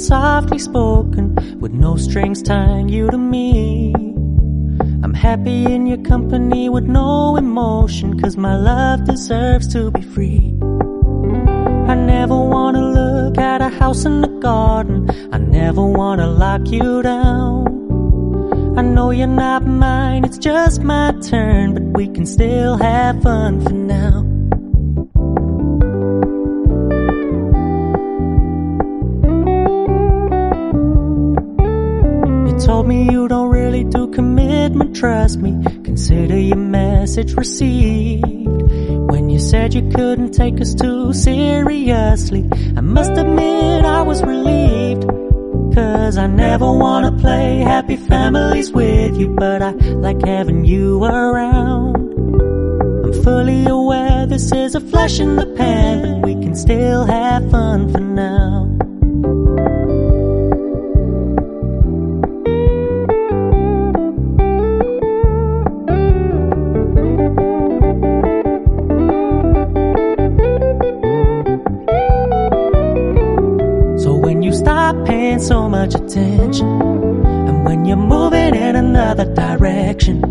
softly spoken, with no strings tying you to me. I'm happy in your company with no emotion, 'cause my love deserves to be free. I never wanna look at a house in the garden, I never wanna lock you down. I know you're not mine, it's just my turn, but we can still have fun for now. You told me you don't really do commitment, trust me, consider your message received. When you said you couldn't take us too seriously, I must admit I was relieved. 'Cause I never wanna play happy families with you, but I like having you around. I'm fully aware this is a flash in the pan, but we can still have fun for now. Stop paying so much attention, and when you're moving in another direction,